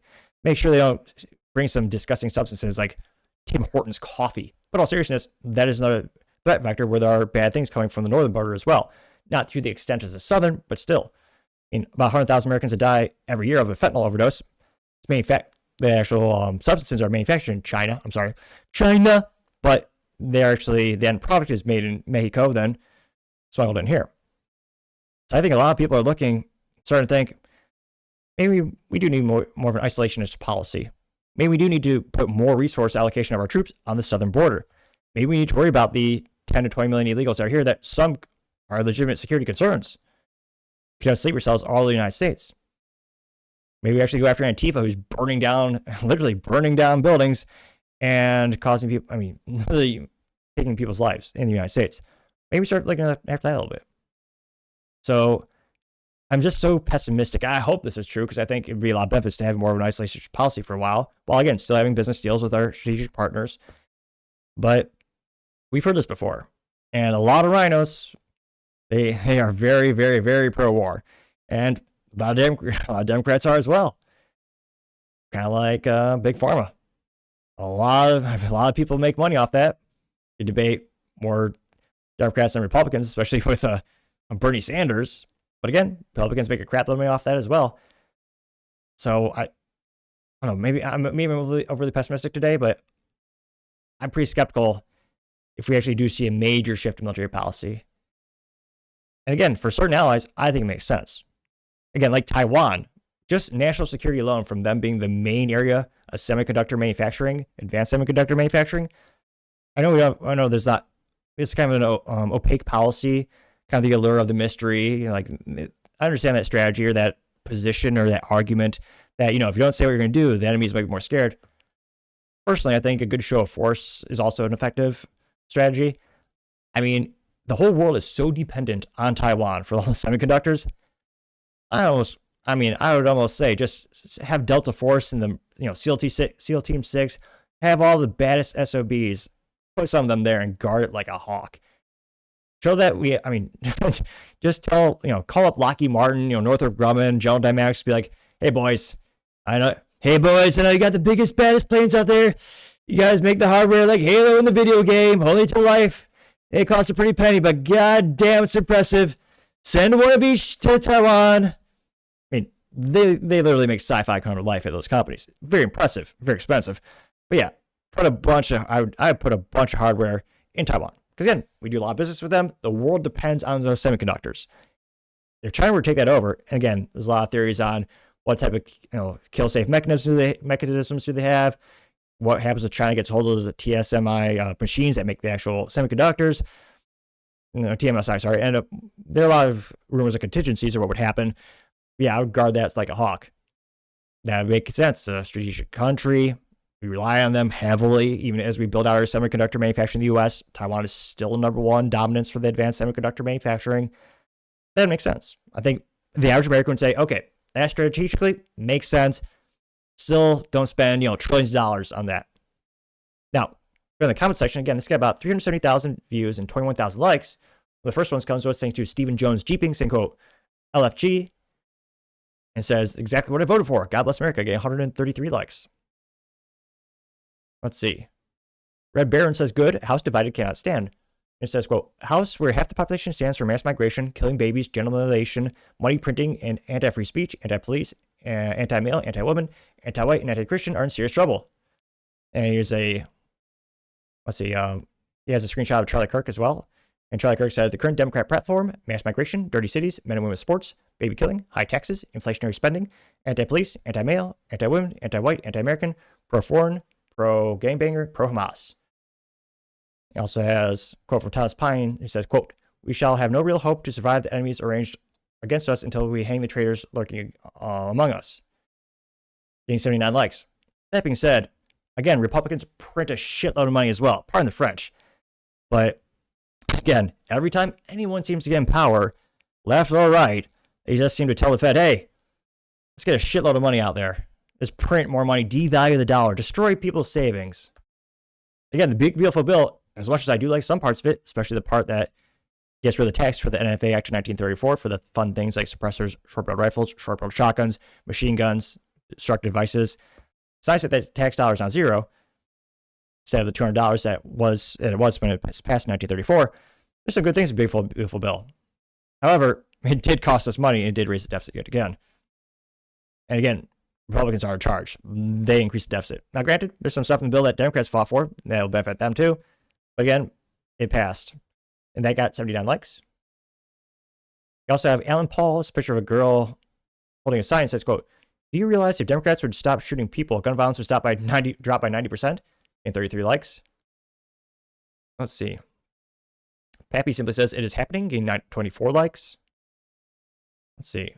they don't bring some disgusting substances like Tim Hortons coffee. But in all seriousness, that is another threat vector where there are bad things coming from the northern border as well. Not to the extent as the southern, but still. About 100,000 Americans that die every year of a fentanyl overdose. The actual substances are manufactured in China. But the end product is made in Mexico, then smuggled in here. So I think a lot of people are starting to think, maybe we do need more of an isolationist policy. Maybe we do need to put more resource allocation of our troops on the southern border. Maybe we need to worry about the 10 to 20 million illegals that are here that some are legitimate security concerns. You have sleeper cells all over the United States. Maybe we actually go after Antifa, who's literally burning down buildings and causing people, literally taking people's lives in the United States. Maybe we start looking after that a little bit. So I'm just so pessimistic. I hope this is true because I think it'd be a lot of benefits to have more of an isolation policy for a while again, still having business deals with our strategic partners. But we've heard this before. And a lot of rhinos, they are very, very, very pro-war. And a lot of Democrats are as well. Kind of like Big Pharma. A lot of people make money off that. You debate more Democrats than Republicans, especially with Bernie Sanders. But again, Republicans make a crap load of money off that as well. So I don't know, maybe I'm overly pessimistic today, but I'm pretty skeptical if we actually do see a major shift in military policy. And again, for certain allies, I think it makes sense. Again, like Taiwan, just national security alone from them being the main area of semiconductor manufacturing, advanced semiconductor manufacturing. I know there's not, it's kind of an opaque policy, kind of the allure of the mystery. I understand that strategy or that position or that argument that, if you don't say what you're going to do, the enemies might be more scared. Personally, I think a good show of force is also an effective strategy. The whole world is so dependent on Taiwan for all the semiconductors. I would almost say just have Delta Force and the SEAL Team 6, have all the baddest SOBs, put some of them there and guard it like a hawk. Show that just call up Lockheed Martin, Northrop Grumman, General Dynamics, be like, hey boys, I know you got the biggest, baddest planes out there. You guys make the hardware like Halo in the video game, only to life. It costs a pretty penny, but god damn, it's impressive. Send one of each to Taiwan. They literally make sci-fi come to life at those companies. Very impressive, very expensive. But yeah, I would put a bunch of hardware in Taiwan. Because again, we do a lot of business with them. The world depends on those semiconductors. If China were to take that over, and again, there's a lot of theories on what type of kill-safe mechanisms do they have. What happens if China gets hold of the TSMI machines that make the actual semiconductors? TMSI, sorry. And there are a lot of rumors of contingencies of what would happen. Yeah, I would guard that like a hawk. That would make sense. A strategic country. We rely on them heavily, even as we build out our semiconductor manufacturing in the U.S. Taiwan is still number one dominance for the advanced semiconductor manufacturing. That makes sense. I think the average American would say, okay, that strategically makes sense. Still don't spend, trillions of dollars on that. Now, in the comment section, again, this got about 370,000 views and 21,000 likes. The first one comes to us thanks to Stephen Jones Jeeping, saying, quote, LFG, and says exactly what I voted for. God bless America, getting 133 likes. Let's see. Red Baron says, good. House divided cannot stand. It says, quote, House where half the population stands for mass migration, killing babies, generalization, money printing, and anti-free speech, anti-police, anti-male, anti-woman, anti-white, and anti-Christian are in serious trouble. And here's a, let's see, he has a screenshot of Charlie Kirk as well. And Charlie Kirk said, the current Democrat platform, mass migration, dirty cities, men and women's sports, baby killing, high taxes, inflationary spending, anti-police, anti-male, anti-women, anti-white, anti-American, pro-foreign, pro-gangbanger, pro-Hamas. He also has a quote from Thomas Paine. He says, quote, we shall have no real hope to survive the enemies arranged against us until we hang the traitors lurking among us. Getting 79 likes. That being said, again, Republicans print a shitload of money as well. Pardon the French. But again, every time anyone seems to get in power, left or right, they just seem to tell the Fed, hey, let's get a shitload of money out there. Just print more money, devalue the dollar, destroy people's savings. Again, the big beautiful bill, as much as I do like some parts of it, especially the part that gets rid of the tax for the NFA Act of 1934 for the fun things like suppressors, short-barreled rifles, short-barreled shotguns, machine guns, destructive devices. It's nice that the tax dollar is now zero instead of the $200 that it was when it passed in 1934. There's some good things in the big beautiful bill. However, it did cost us money and it did raise the deficit yet again. And again, Republicans are in charge. They increased the deficit. Now, granted, there's some stuff in the bill that Democrats fought for. That'll benefit them too. But again, it passed. And that got 79 likes. You also have Alan Paul, it's a picture of a girl holding a sign that says, quote, do you realize if Democrats would stop shooting people, gun violence would drop by 90%? And 33 likes. Let's see. Pappy simply says, it is happening, getting 24 likes. Let's see.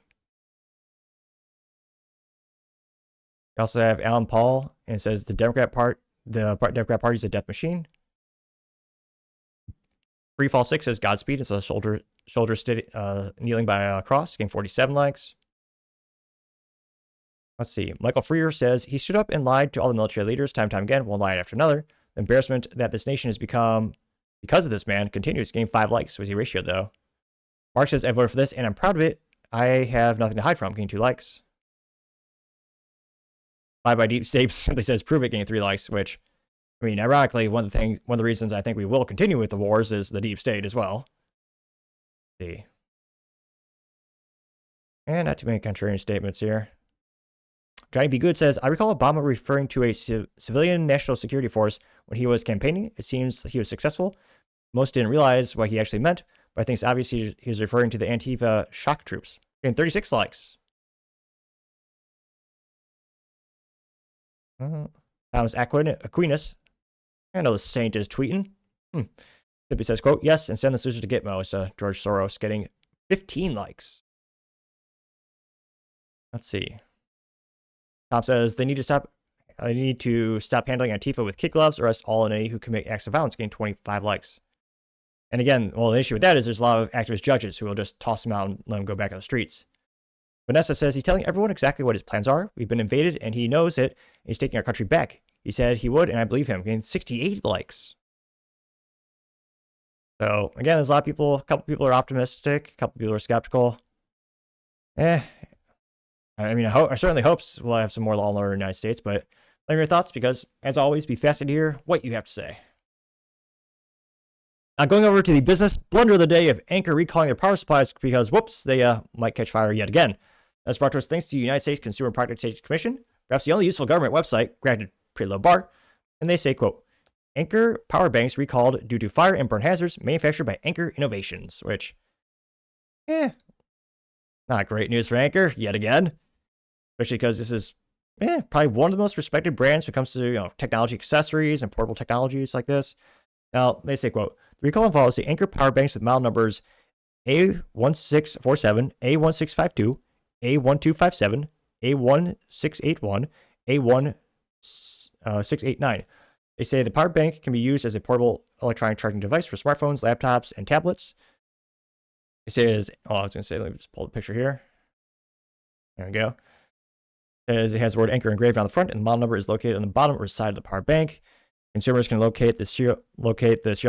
You also have Alan Paul, and it says the Democrat Party is a death machine. Free Fall 6 says Godspeed. It's a soldier kneeling by a cross, getting 47 likes. Let's see. Michael Freer says he stood up and lied to all the military leaders time and time again, one lie after another. The embarrassment that this nation has become because of this man continues, getting 5 likes. Was he ratioed though? Mark says I voted for this and I'm proud of it. I have nothing to hide from, getting 2 likes. Bye Bye Deep State simply says prove it, getting 3 likes, which, I mean, ironically, one of the reasons I think we will continue with the wars is the deep state as well. Let's see. And not too many contrarian statements here. Johnny B. Good says, I recall Obama referring to a civilian national security force when he was campaigning. It seems he was successful. Most didn't realize what he actually meant, but I think it's obvious he was referring to the Antifa shock troops. And 36 likes. Thomas Aquinas. I know the saint is tweeting. Simply says, quote, yes, and send the loser to Gitmo. It's George Soros getting 15 likes. Let's see. Tom says they need to stop handling Antifa with kid gloves, arrest all and any who commit acts of violence, getting 25 likes. And again, well, the issue with that is there's a lot of activist judges who will just toss them out and let them go back on the streets. Vanessa says he's telling everyone exactly what his plans are. We've been invaded and he knows it. And he's taking our country back. He said he would, and I believe him, getting 68 likes. So again, there's a lot of people, a couple people are optimistic, a couple people are skeptical. I mean, I certainly hope we'll have some more law and order in the United States, but let me know your thoughts because, as always, be fascinated to hear what you have to say. Now, going over to the business blunder of the day of Anker recalling their power supplies because, whoops, they might catch fire yet again. That's brought to us thanks to the United States Consumer Product Safety Commission, perhaps the only useful government website, granted, pretty low bar, and they say, quote, Anker power banks recalled due to fire and burn hazards manufactured by Anker Innovations, which, not great news for Anker yet again. Especially because this is probably one of the most respected brands when it comes to technology accessories and portable technologies like this. Now, they say, quote, the recall involves the Anker power banks with model numbers A1647, A1652, A1257, A1681, A1689. They say the power bank can be used as a portable electronic charging device for smartphones, laptops, and tablets. It says, I was going to say, let me just pull the picture here. There we go. It has the word Anker engraved on the front, and the model number is located on the bottom or side of the power bank. Consumers can locate the serial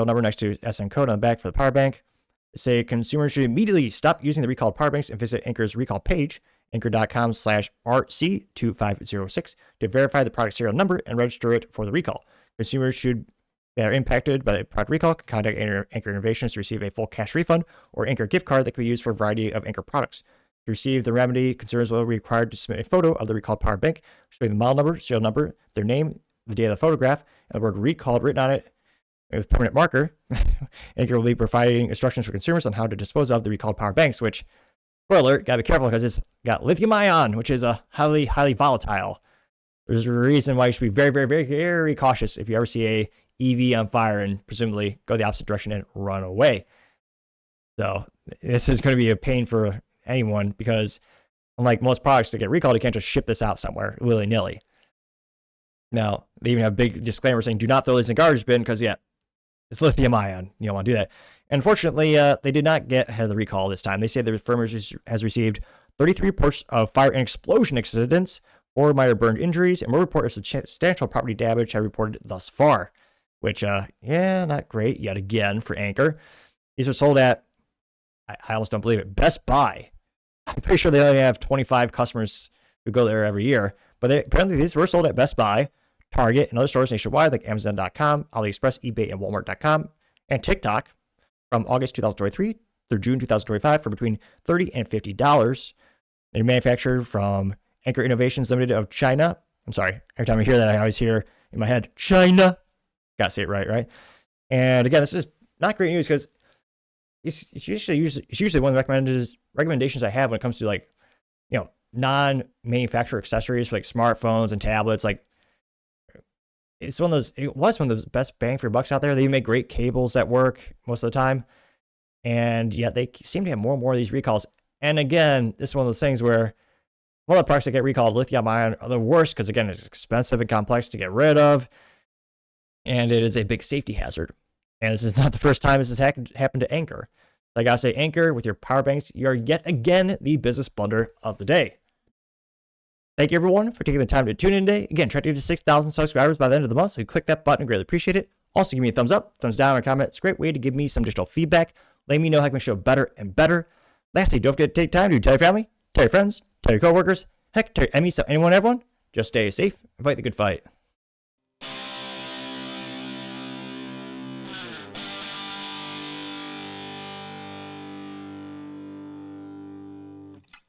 number next to SN code on the back for the power bank. They say consumers should immediately stop using the recalled power banks and visit Anker's recall page, anker.com/RC2506, to verify the product serial number and register it for the recall. Consumers should that are impacted by the product recall can contact Anker Innovations to receive a full cash refund or Anker gift card that can be used for a variety of Anker products. To receive the remedy, consumers will be required to submit a photo of the recalled power bank, showing the model number, serial number, their name, the date of the photograph, and the word recalled written on it with permanent marker. Anker will be providing instructions for consumers on how to dispose of the recalled power banks, which, spoiler alert, gotta be careful because it's got lithium ion, which is a highly volatile. There's a reason why you should be very, very, very, very cautious if you ever see a EV on fire and presumably go the opposite direction and run away. So this is going to be a pain for anyone because unlike most products that get recalled, you can't just ship this out somewhere willy-nilly. Now, they even have a big disclaimer saying, do not throw this in the garbage bin because, it's lithium ion. You don't want to do that. And unfortunately, they did not get ahead of the recall this time. They say the firm has received 33 reports of fire and explosion accidents or minor burned injuries, and more reports of substantial property damage have reported thus far. Which, not great yet again for Anker. These are sold at, I almost don't believe it, Best Buy. I'm pretty sure they only have 25 customers who go there every year. But apparently these were sold at Best Buy, Target, and other stores nationwide like Amazon.com, AliExpress, eBay, and Walmart.com, and TikTok from August 2023 through June 2025 for between $30 and $50. They're manufactured from Anker Innovations Limited of China. I'm sorry, every time I hear that, I always hear in my head, China. Gotta say it right? And again, this is not great news because it's usually one of the recommendations I have when it comes to non-manufacturer accessories for like smartphones and tablets. Like it was one of the best bang for your bucks out there. They make great cables that work most of the time, and yet they seem to have more and more of these recalls. And again, this is one of those things where one of the products that get recalled, lithium ion, are the worst because again, it's expensive and complex to get rid of. And it is a big safety hazard. And this is not the first time this has happened to Anker. I gotta say, Anker, with your power banks, you are yet again the business blunder of the day. Thank you, everyone, for taking the time to tune in today. Again, try to get to 6,000 subscribers by the end of the month, so you click that button. I greatly appreciate it. Also, give me a thumbs up, thumbs down, or comment. It's a great way to give me some additional feedback. Let me know how I can make the show better and better. Lastly, don't forget to take time to tell your family, tell your friends, tell your coworkers, heck, tell your enemies, tell anyone, everyone. Just stay safe and fight the good fight.